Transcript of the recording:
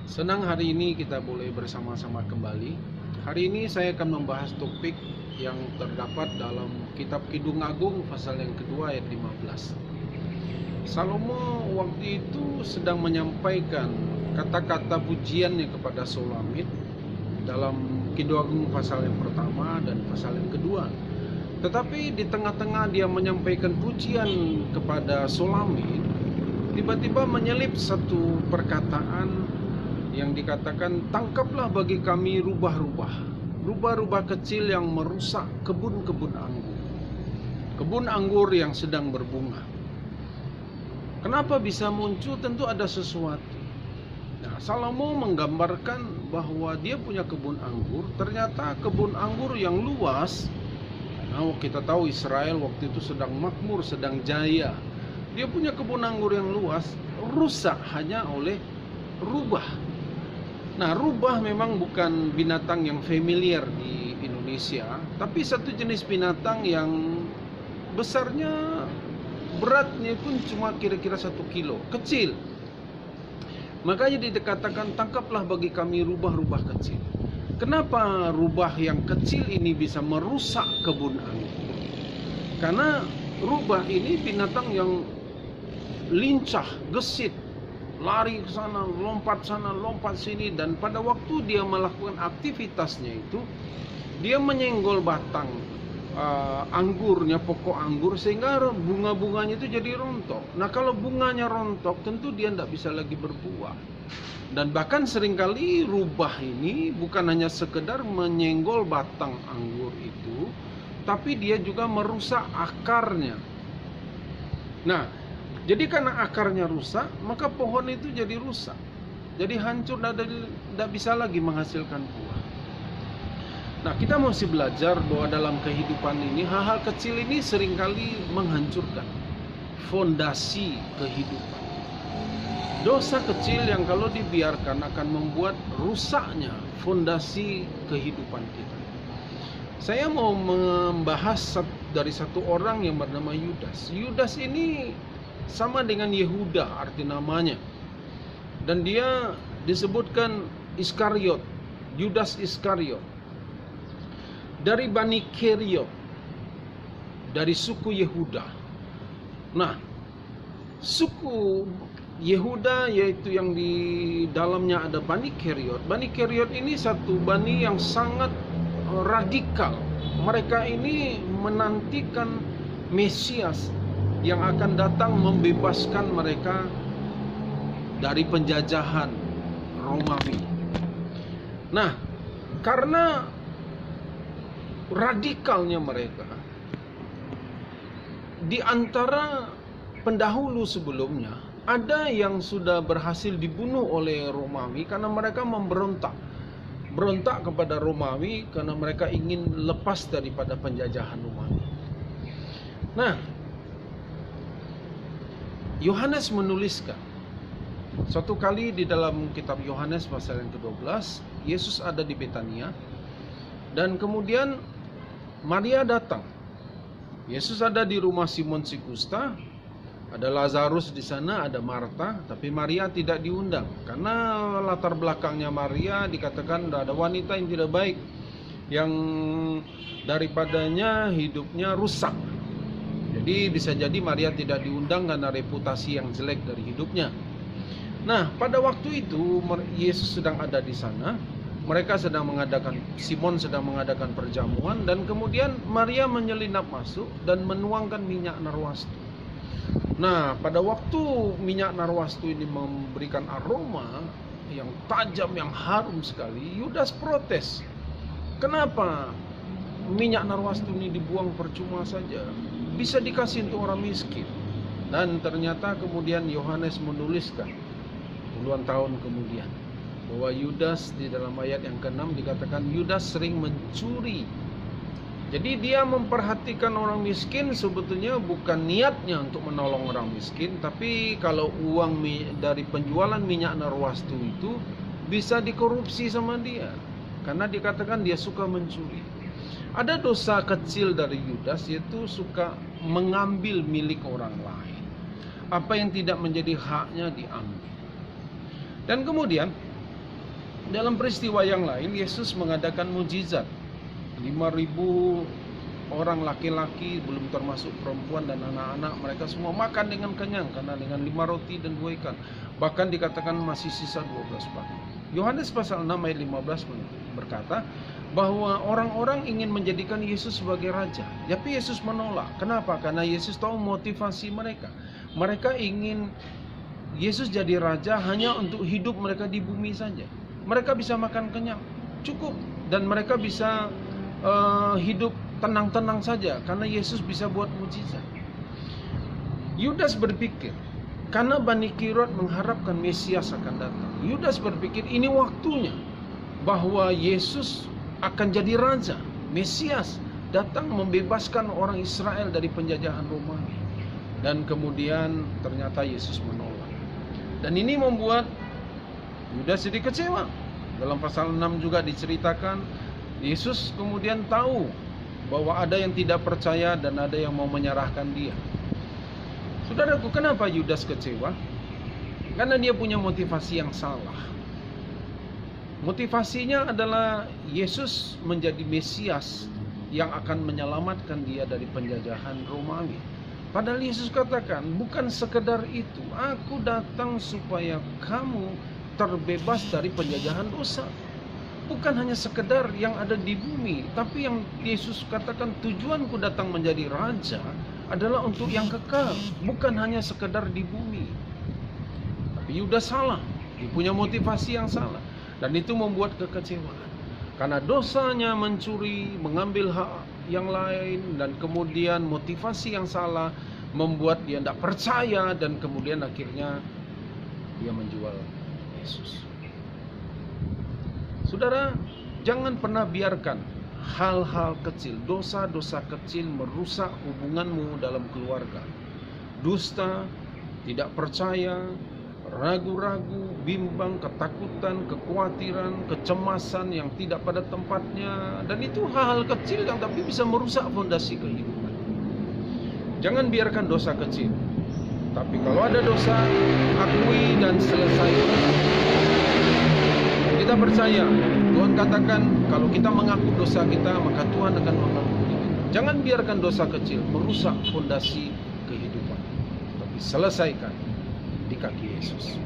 Senang hari ini kita boleh bersama-sama kembali. Hari ini saya akan membahas topik yang terdapat dalam kitab Kidung Agung pasal yang kedua ayat 15. Salomo waktu itu sedang menyampaikan kata-kata pujiannya kepada Solamit dalam Kidung Agung pasal yang pertama dan pasal yang kedua. Tetapi di tengah-tengah dia menyampaikan pujian kepada Solamit, tiba-tiba menyelip satu perkataan yang dikatakan, tangkaplah bagi kami rubah-rubah kecil yang merusak kebun-kebun anggur yang sedang berbunga. Kenapa bisa muncul? Tentu ada sesuatu. Nah, Salomo menggambarkan bahwa dia punya kebun anggur. Ternyata kebun anggur yang luas. Nah, kita tahu Israel waktu itu sedang makmur, sedang jaya. Dia punya kebun anggur yang luas, rusak hanya oleh rubah. Nah, rubah memang bukan binatang yang familiar di Indonesia, tapi satu jenis binatang yang besarnya, beratnya pun cuma kira-kira 1 kilo, kecil. Makanya dikatakan, tangkaplah bagi kami rubah-rubah kecil. Kenapa rubah yang kecil ini bisa merusak kebun anggur? Karena rubah ini binatang yang lincah, gesit, lari ke sana, lompat sini, dan pada waktu dia melakukan aktivitasnya itu, dia menyenggol batang anggurnya, pokok anggur, sehingga bunga-bunganya itu jadi rontok. Nah, kalau bunganya rontok, tentu dia tidak bisa lagi berbuah. Dan bahkan seringkali rubah ini bukan hanya sekedar menyenggol batang anggur itu, tapi dia juga merusak akarnya. Nah, jadi karena akarnya rusak, maka pohon itu jadi rusak. Jadi hancur, tidak bisa lagi menghasilkan buah. Nah, kita mesti belajar bahwa dalam kehidupan ini, hal-hal kecil ini seringkali menghancurkan fondasi kehidupan. Dosa kecil yang kalau dibiarkan akan membuat rusaknya fondasi kehidupan kita. Saya mau membahas dari satu orang yang bernama Yudas. Yudas ini sama dengan Yehuda arti namanya, dan dia disebutkan Iskariot, Yudas Iskariot, dari Bani Keriot, dari suku Yehuda. Nah, suku Yehuda yaitu yang di dalamnya ada Bani Keriot. Bani Keriot ini satu bani yang sangat radikal. Mereka ini menantikan Mesias yang akan datang membebaskan mereka dari penjajahan Romawi. Nah, karena radikalnya mereka, di antara pendahulu sebelumnya, ada yang sudah berhasil dibunuh oleh Romawi karena mereka berontak kepada Romawi karena mereka ingin lepas daripada penjajahan Romawi. Nah, Yohanes menuliskan, suatu kali di dalam kitab Yohanes pasal yang ke-12, Yesus ada di Betania, dan kemudian Maria datang. Yesus ada di rumah Simon si Kusta, ada Lazarus di sana, ada Marta, tapi Maria tidak diundang. Karena latar belakangnya Maria dikatakan ada wanita yang tidak baik, yang daripadanya hidupnya rusak. Jadi bisa jadi Maria tidak diundang karena reputasi yang jelek dari hidupnya. Nah, pada waktu itu Yesus sedang ada di sana. Mereka sedang mengadakan, Simon sedang mengadakan perjamuan, dan kemudian Maria menyelinap masuk dan menuangkan minyak narwastu. Nah, pada waktu minyak narwastu ini memberikan aroma yang tajam, yang harum sekali, Yudas protes. Kenapa minyak narwastu ini dibuang percuma saja? Bisa dikasih untuk orang miskin. Dan ternyata kemudian Yohanes menuliskan puluhan tahun kemudian bahwa Yudas, di dalam ayat yang ke-6 dikatakan Yudas sering mencuri. Jadi dia memperhatikan orang miskin, sebetulnya bukan niatnya untuk menolong orang miskin, tapi kalau uang dari penjualan minyak narwastu itu bisa dikorupsi sama dia, karena dikatakan dia suka mencuri. Ada dosa kecil dari Yudas, yaitu suka mengambil milik orang lain. Apa yang tidak menjadi haknya diambil. Dan kemudian Dalam peristiwa yang lain, Yesus mengadakan mujizat. 5.000 orang laki-laki, belum termasuk perempuan dan anak-anak, mereka semua makan dengan kenyang karena dengan 5 roti dan 2 ikan. Bahkan dikatakan masih sisa 12 paku. Yohanes pasal 6 ayat 15 berkata bahwa orang-orang ingin menjadikan Yesus sebagai raja. Tapi Yesus menolak. Kenapa? Karena Yesus tahu motivasi mereka. Mereka ingin Yesus jadi raja hanya untuk hidup mereka di bumi saja. Mereka bisa makan kenyang, cukup, dan mereka bisa hidup tenang-tenang saja karena Yesus bisa buat mujizat. Yudas berpikir, karena Bani Kirot mengharapkan Mesias akan datang, Yudas berpikir ini waktunya bahwa Yesus akan jadi raja, Mesias datang membebaskan orang Israel dari penjajahan Romawi. Dan kemudian ternyata Yesus menolak. Dan ini membuat Yudas jadi kecewa. Dalam pasal 6 juga diceritakan, Yesus kemudian tahu bahwa ada yang tidak percaya dan ada yang mau menyerahkan dia. Saudaraku, kenapa Yudas kecewa? Karena dia punya motivasi yang salah. Motivasinya adalah Yesus menjadi Mesias yang akan menyelamatkan dia dari penjajahan Romawi. Padahal Yesus katakan, bukan sekedar itu, aku datang supaya kamu terbebas dari penjajahan dosa. Bukan hanya sekedar yang ada di bumi, tapi yang Yesus katakan tujuanku datang menjadi raja adalah untuk yang kekal, bukan hanya sekedar di bumi. Tapi Yudas salah, dia punya motivasi yang salah, dan itu membuat kekecewaan. Karena dosanya mencuri, mengambil hak yang lain, dan kemudian motivasi yang salah membuat dia tidak percaya, dan kemudian akhirnya dia menjual Yesus. Saudara, jangan pernah biarkan hal-hal kecil, dosa-dosa kecil merusak hubunganmu dalam keluarga. Dusta, tidak percaya, ragu-ragu, bimbang, ketakutan, kekhawatiran, kecemasan yang tidak pada tempatnya. Dan itu hal-hal kecil yang tapi bisa merusak fondasi kehidupan. Jangan biarkan dosa kecil. Tapi kalau ada dosa, akui dan selesaikan. Kita percaya, Tuhan katakan kalau kita mengaku dosa kita, maka Tuhan akan mengampuni kita. Jangan biarkan dosa kecil merusak fondasi kehidupan, tapi selesaikan di kaki Yesus.